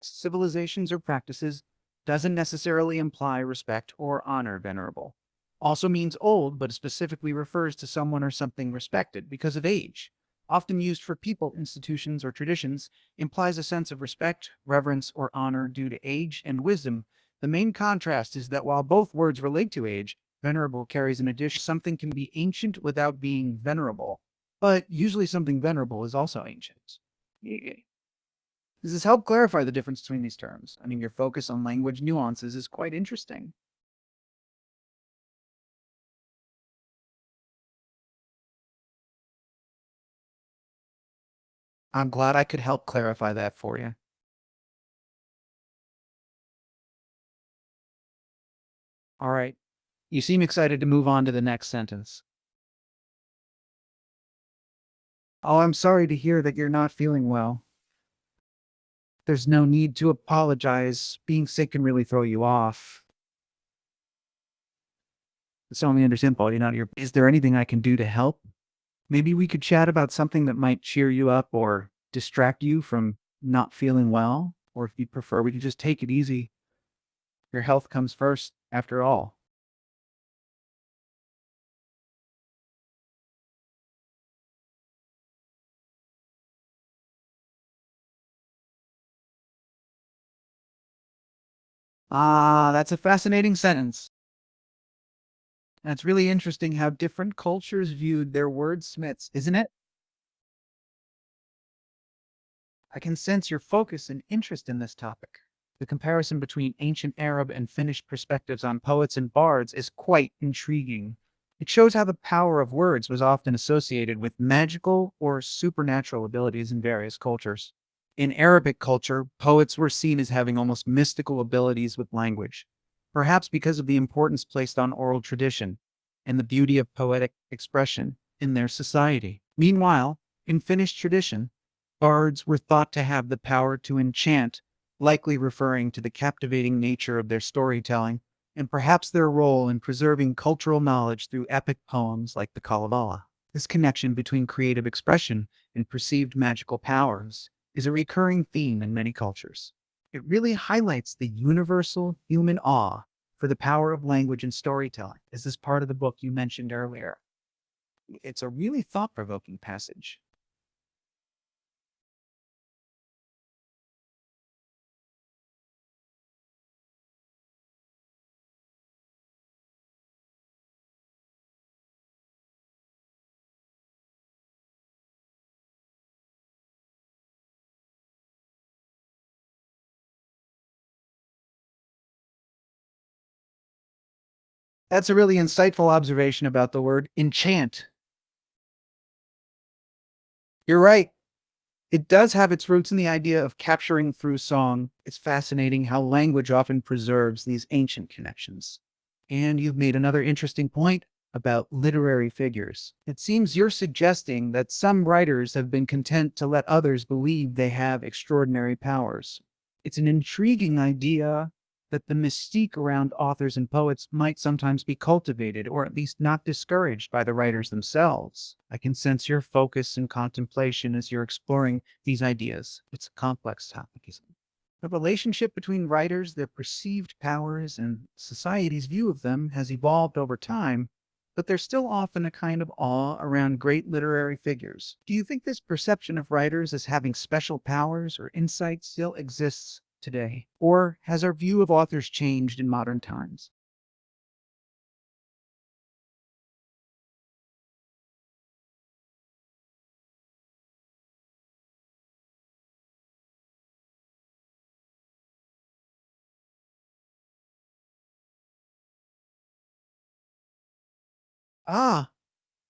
civilizations, or practices doesn't necessarily imply respect or honor venerable. Also means old, but specifically refers to someone or something respected because of age. Often used for people, institutions, or traditions, implies a sense of respect, reverence, or honor due to age and wisdom. The main contrast is that while both words relate to age, venerable carries an addition. Something can be ancient without being venerable, but usually something venerable is also ancient. Does this help clarify the difference between these terms? I mean, your focus on language nuances is quite interesting. I'm glad I could help clarify that for you. All right. You seem excited to move on to the next sentence. Oh, I'm sorry to hear that you're not feeling well. There's no need to apologize. Being sick can really throw you off. It's only understandable. You're not your. Is there anything I can do to help? Maybe we could chat about something that might cheer you up or distract you from not feeling well. Or if you prefer, we could just take it easy. Your health comes first, after all. Ah, that's a fascinating sentence. And it's really interesting how different cultures viewed their wordsmiths, isn't it? I can sense your focus and interest in this topic. The comparison between ancient Arab and Finnish perspectives on poets and bards is quite intriguing. It shows how the power of words was often associated with magical or supernatural abilities in various cultures. In Arabic culture, poets were seen as having almost mystical abilities with language, perhaps because of the importance placed on oral tradition and the beauty of poetic expression in their society. Meanwhile, in Finnish tradition, bards were thought to have the power to enchant, likely referring to the captivating nature of their storytelling and perhaps their role in preserving cultural knowledge through epic poems like the Kalevala. This connection between creative expression and perceived magical powers is a recurring theme in many cultures. It really highlights the universal human awe for the power of language and storytelling. Is this part of the book you mentioned earlier? It's a really thought provoking passage. That's a really insightful observation about the word enchant. You're right. It does have its roots in the idea of capturing through song. It's fascinating how language often preserves these ancient connections. And you've made another interesting point about literary figures. It seems you're suggesting that some writers have been content to let others believe they have extraordinary powers. It's an intriguing idea that the mystique around authors and poets might sometimes be cultivated or at least not discouraged by the writers themselves. I can sense your focus and contemplation as you're exploring these ideas. It's a complex topic, isn't it? The relationship between writers, their perceived powers, and society's view of them has evolved over time, but there's still often a kind of awe around great literary figures. Do you think this perception of writers as having special powers or insights still exists today? Or has our view of authors changed in modern times? Ah,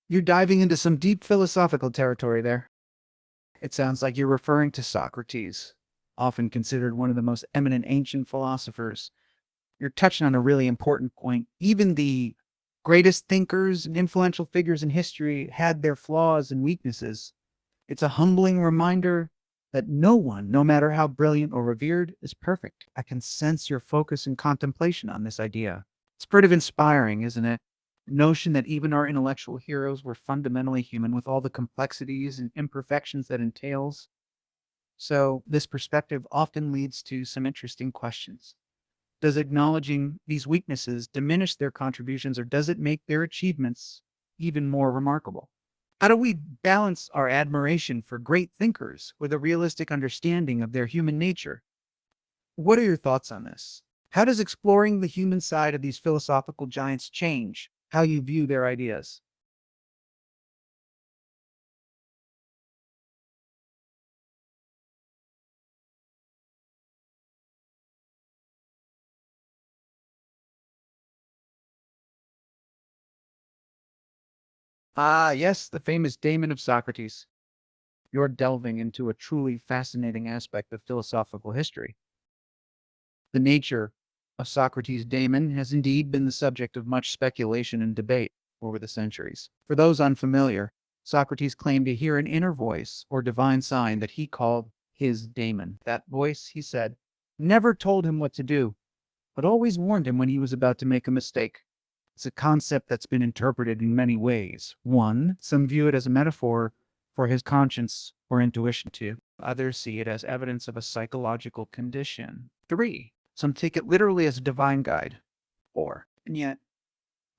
you're diving into some deep philosophical territory there. It sounds like you're referring to Socrates, often considered one of the most eminent ancient philosophers. You're touching on a really important point. Even the greatest thinkers and influential figures in history had their flaws and weaknesses. It's a humbling reminder that no one, no matter how brilliant or revered, is perfect. I can sense your focus and contemplation on this idea. It's pretty inspiring, isn't it? Notion that even our intellectual heroes were fundamentally human with all the complexities and imperfections that entails. So, this perspective often leads to some interesting questions. Does acknowledging these weaknesses diminish their contributions, or does it make their achievements even more remarkable? How do we balance our admiration for great thinkers with a realistic understanding of their human nature? What are your thoughts on this? How does exploring the human side of these philosophical giants change how you view their ideas? Ah, yes, the famous Damon of Socrates. You're delving into a truly fascinating aspect of philosophical history. The nature of Socrates' daemon has indeed been the subject of much speculation and debate over the centuries. For those unfamiliar, Socrates claimed to hear an inner voice or divine sign that he called his daemon. That voice, he said, never told him what to do, but always warned him when he was about to make a mistake. It's a concept that's been interpreted in many ways. One, some view it as a metaphor for his conscience or intuition. Two, others see it as evidence of a psychological condition. Three, some take it literally as a divine guide. Four, and yet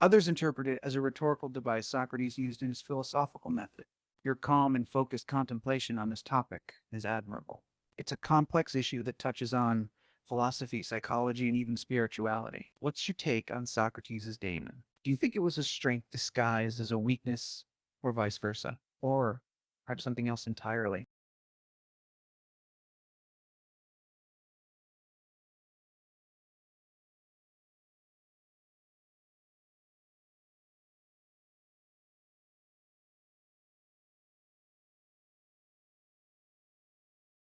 others interpret it as a rhetorical device Socrates used in his philosophical method. Your calm and focused contemplation on this topic is admirable. It's a complex issue that touches on philosophy, psychology, and even spirituality. What's your take on Socrates' daemon? Do you think it was a strength disguised as a weakness, or vice versa? Or perhaps something else entirely?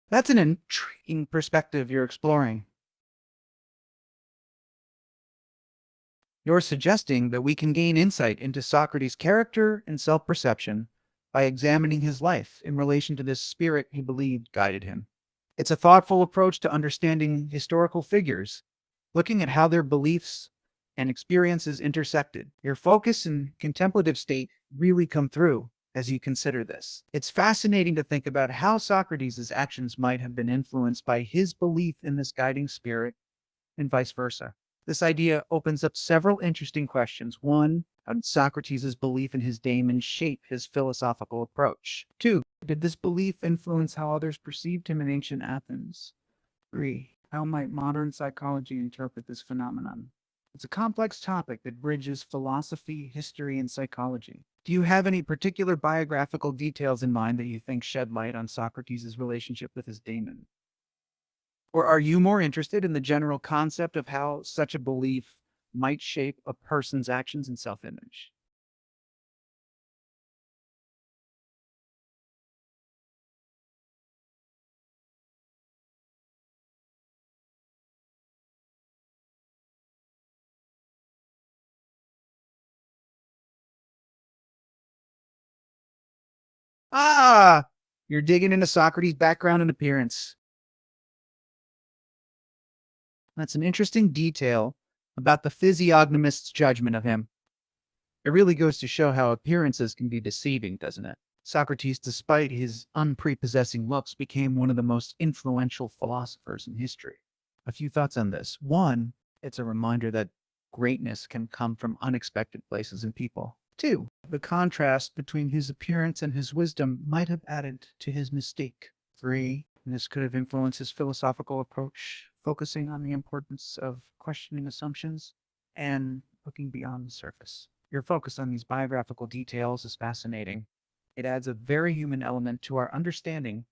That's an intriguing perspective you're exploring. You're suggesting that we can gain insight into Socrates' character and self perception by examining his life in relation to this spirit he believed guided him. It's a thoughtful approach to understanding historical figures, looking at how their beliefs and experiences intersected. Your focus and contemplative state really come through as you consider this. It's fascinating to think about how Socrates' actions might have been influenced by his belief in this guiding spirit and vice versa. This idea opens up several interesting questions. One, how did Socrates' belief in his daemon shape his philosophical approach? Two, did this belief influence how others perceived him in ancient Athens? Three, how might modern psychology interpret this phenomenon? It's a complex topic that bridges philosophy, history, and psychology. Do you have any particular biographical details in mind that you think shed light on Socrates' relationship with his daemon? Or are you more interested in the general concept of how such a belief might shape a person's actions and self image? Ah, you're digging into Socrates' background and appearance. That's an interesting detail about the physiognomist's judgment of him. It really goes to show how appearances can be deceiving, doesn't it? Socrates, despite his unprepossessing looks, became one of the most influential philosophers in history. A few thoughts on this. One, it's a reminder that greatness can come from unexpected places and people. Two, the contrast between his appearance and his wisdom might have added to his mystique. Three, this could have influenced his philosophical approach, focusing on the importance of questioning assumptions and looking beyond the surface. Your focus on these biographical details is fascinating. It adds a very human element to our understanding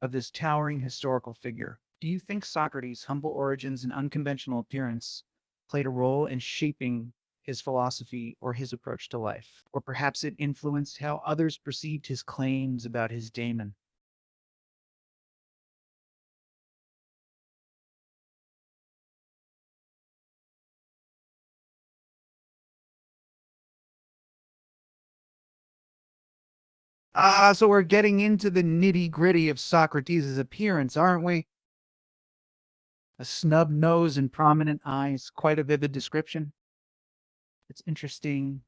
of this towering historical figure. Do you think Socrates' humble origins and unconventional appearance played a role in shaping his philosophy or his approach to life? Or perhaps it influenced how others perceived his claims about his daemon? Ah, so we're getting into the nitty gritty of Socrates' appearance, aren't we? A snub nose and prominent eyes, quite a vivid description. It's interesting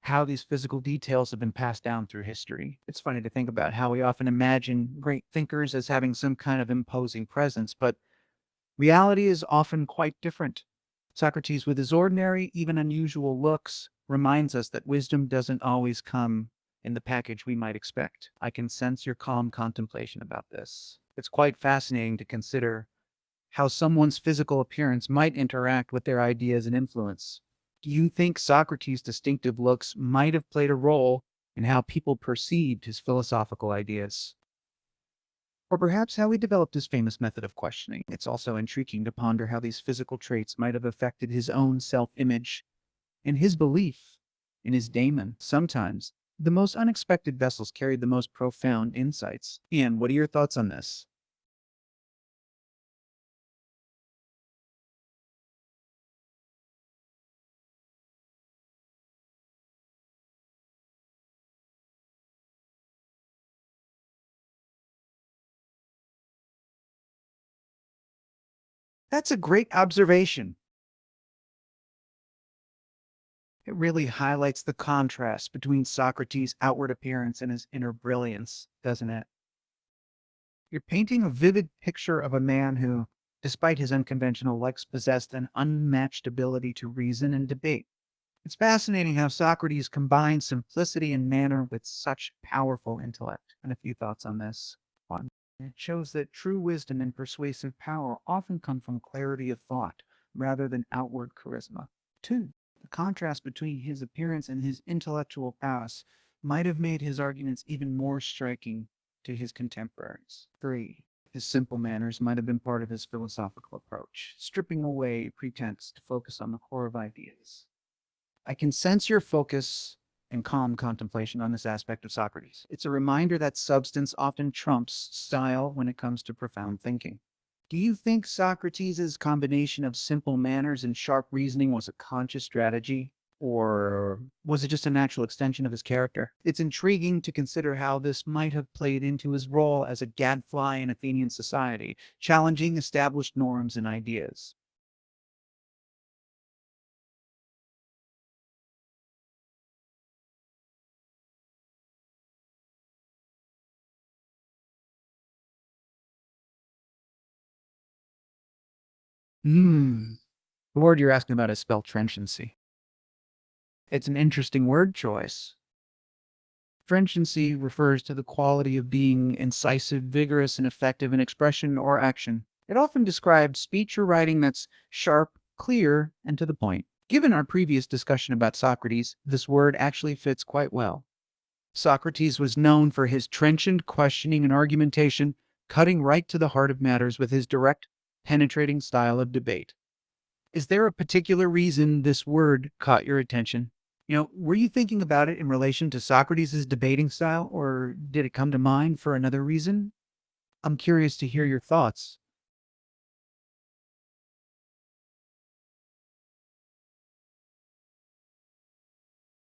how these physical details have been passed down through history. It's funny to think about how we often imagine great thinkers as having some kind of imposing presence, but reality is often quite different. Socrates, with his ordinary, even unusual looks, reminds us that wisdom doesn't always come in the package we might expect. I can sense your calm contemplation about this. It's quite fascinating to consider how someone's physical appearance might interact with their ideas and influence. Do you think Socrates' distinctive looks might have played a role in how people perceived his philosophical ideas? Or perhaps how he developed his famous method of questioning? It's also intriguing to ponder how these physical traits might have affected his own self image and his belief in his daemon. Sometimes, the most unexpected vessels carried the most profound insights. Ian, what are your thoughts on this? That's a great observation. It really highlights the contrast between Socrates' outward appearance and his inner brilliance, doesn't it? You're painting a vivid picture of a man who, despite his unconventional likes, possessed an unmatched ability to reason and debate. It's fascinating how Socrates combined simplicity and manner with such powerful intellect. And a few thoughts on this. One, it shows that true wisdom and persuasive power often come from clarity of thought rather than outward charisma. Two, the contrast between his appearance and his intellectual prowess might have made his arguments even more striking to his contemporaries. Three, his simple manners might have been part of his philosophical approach, stripping away pretense to focus on the core of ideas. I can sense your focus and calm contemplation on this aspect of Socrates. It's a reminder that substance often trumps style when it comes to profound thinking. Do you think Socrates' combination of simple manners and sharp reasoning was a conscious strategy? Or was it just a natural extension of his character? It's intriguing to consider how this might have played into his role as a gadfly in Athenian society, challenging established norms and ideas. Hmm. The word you're asking about is spelled trenchancy. It's an interesting word choice. Trenchancy refers to the quality of being incisive, vigorous, and effective in expression or action. It often describes speech or writing that's sharp, clear, and to the point. Given our previous discussion about Socrates, this word actually fits quite well. Socrates was known for his trenchant questioning and argumentation, cutting right to the heart of matters with his direct, penetrating style of debate. Is there a particular reason this word caught your attention? Were you thinking about it in relation to Socrates' debating style, or did it come to mind for another reason? I'm curious to hear your thoughts.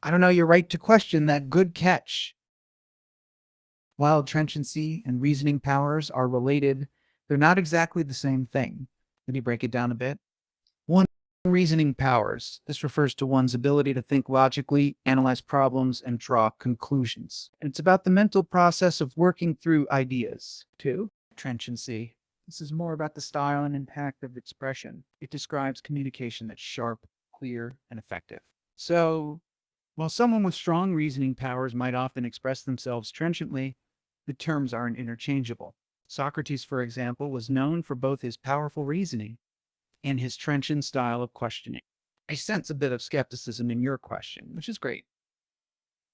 I don't know, you're right to question that. Good catch. While trenchancy and reasoning powers are related, they're not exactly the same thing. Let me break it down a bit. One, reasoning powers. This refers to one's ability to think logically, analyze problems, and draw conclusions. And it's about the mental process of working through ideas. Two, trenchancy. This is more about the style and impact of expression. It describes communication that's sharp, clear, and effective. So, while someone with strong reasoning powers might often express themselves trenchantly, the terms aren't interchangeable. Socrates, for example, was known for both his powerful reasoning and his trenchant style of questioning. I sense a bit of skepticism in your question, which is great.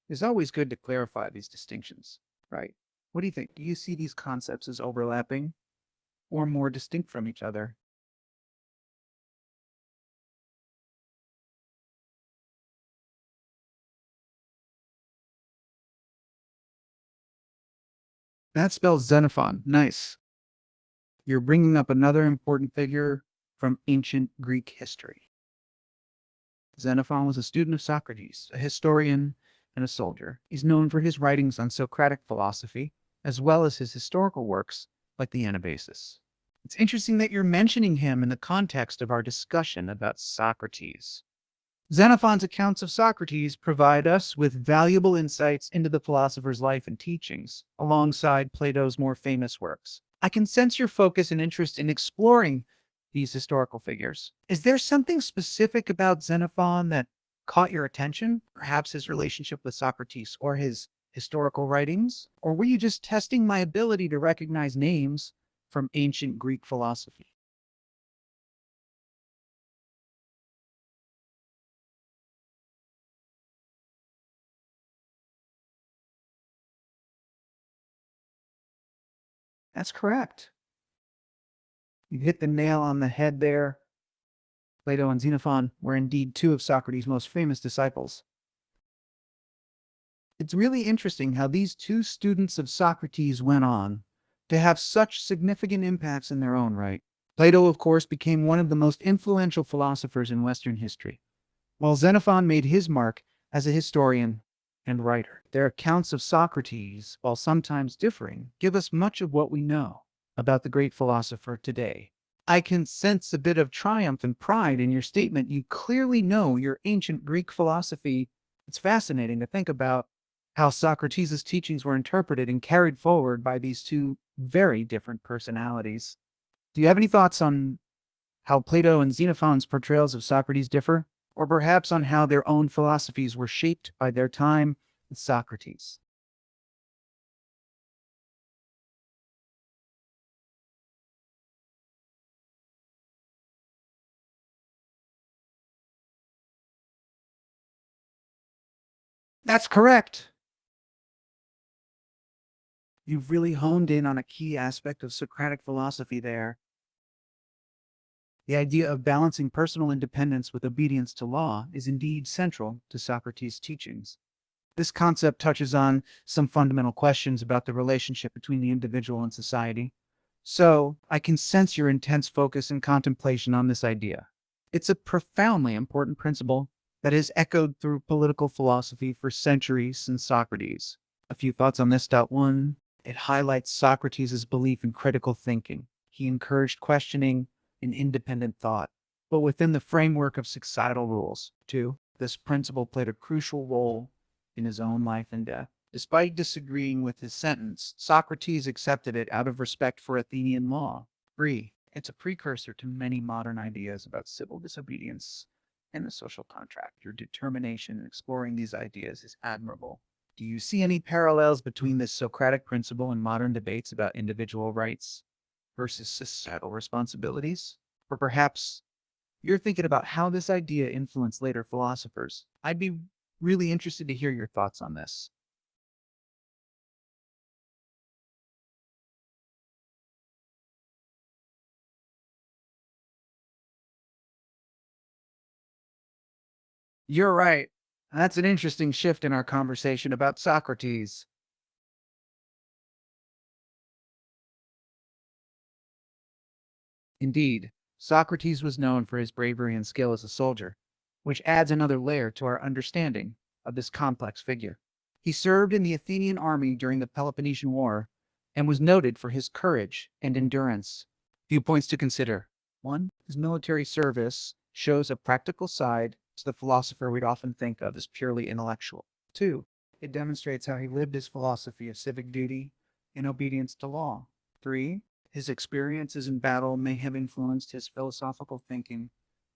It's always good to clarify these distinctions, right? What do you think? Do you see these concepts as overlapping or more distinct from each other? That spells Xenophon. Nice. You're bringing up another important figure from ancient Greek history. Xenophon was a student of Socrates, a historian, and a soldier. He's known for his writings on Socratic philosophy, as well as his historical works like the Anabasis. It's interesting that you're mentioning him in the context of our discussion about Socrates. Xenophon's accounts of Socrates provide us with valuable insights into the philosopher's life and teachings, alongside Plato's more famous works. I can sense your focus and interest in exploring these historical figures. Is there something specific about Xenophon that caught your attention? Perhaps his relationship with Socrates or his historical writings? Or were you just testing my ability to recognize names from ancient Greek philosophy? That's correct. You hit the nail on the head there. Plato and Xenophon were indeed two of Socrates' most famous disciples. It's really interesting how these two students of Socrates went on to have such significant impacts in their own right. Plato, of course, became one of the most influential philosophers in Western history, while Xenophon made his mark as a historian and writer. Their accounts of Socrates, while sometimes differing, give us much of what we know about the great philosopher today. I can sense a bit of triumph and pride in your statement. You clearly know your ancient Greek philosophy. It's fascinating to think about how Socrates' teachings were interpreted and carried forward by these two very different personalities. Do you have any thoughts on how Plato and Xenophon's portrayals of Socrates differ? Or perhaps on how their own philosophies were shaped by their time with Socrates? That's correct. You've really honed in on a key aspect of Socratic philosophy there. The idea of balancing personal independence with obedience to law is indeed central to Socrates' teachings. This concept touches on some fundamental questions about the relationship between the individual and society. So, I can sense your intense focus and contemplation on this idea. It's a profoundly important principle that has echoed through political philosophy for centuries since Socrates. A few thoughts on this. One, it highlights Socrates' belief in critical thinking. He encouraged questioning and independent thought, but within the framework of societal rules. Two, this principle played a crucial role in his own life and death. Despite disagreeing with his sentence, Socrates accepted it out of respect for Athenian law. 3. It's a precursor to many modern ideas about civil disobedience and the social contract. Your determination in exploring these ideas is admirable. Do you see any parallels between this Socratic principle and modern debates about individual rights versus societal responsibilities? Or perhaps you're thinking about how this idea influenced later philosophers. I'd be really interested to hear your thoughts on this. You're right. That's an interesting shift in our conversation about Socrates. Indeed, Socrates was known for his bravery and skill as a soldier, which adds another layer to our understanding of this complex figure. He served in the Athenian army during the Peloponnesian War and was noted for his courage and endurance. Few points to consider. One, his military service shows a practical side to the philosopher we'd often think of as purely intellectual. Two, it demonstrates how he lived his philosophy of civic duty in obedience to law. Three, his experiences in battle may have influenced his philosophical thinking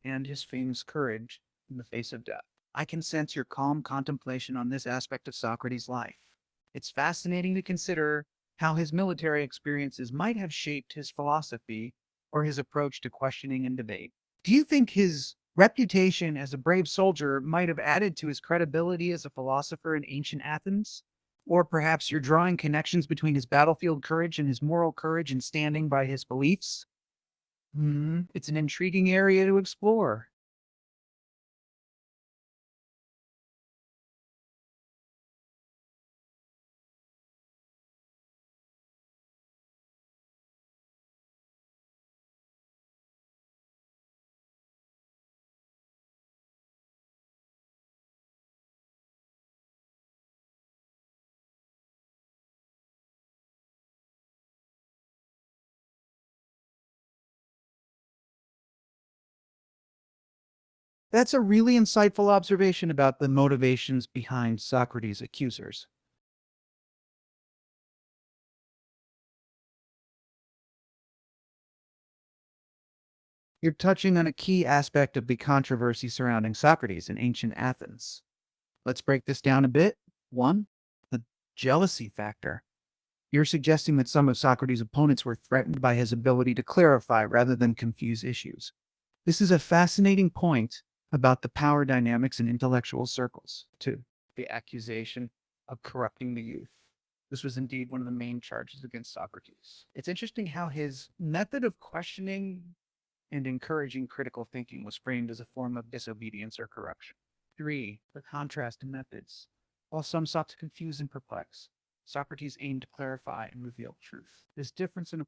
and his famous courage in the face of death. I can sense your calm contemplation on this aspect of Socrates' life. It's fascinating to consider how his military experiences might have shaped his philosophy or his approach to questioning and debate. Do you think his reputation as a brave soldier might have added to his credibility as a philosopher in ancient Athens? Or perhaps you're drawing connections between his battlefield courage and his moral courage in standing by his beliefs? It's an intriguing area to explore. That's a really insightful observation about the motivations behind Socrates' accusers. You're touching on a key aspect of the controversy surrounding Socrates in ancient Athens. Let's break this down a bit. One, the jealousy factor. You're suggesting that some of Socrates' opponents were threatened by his ability to clarify rather than confuse issues. This is a fascinating point about the power dynamics in intellectual circles. Two, the accusation of corrupting the youth. This was indeed one of the main charges against Socrates. It's interesting how his method of questioning and encouraging critical thinking was framed as a form of disobedience or corruption. Three, the contrast in methods. While some sought to confuse and perplex, Socrates aimed to clarify and reveal truth. This difference in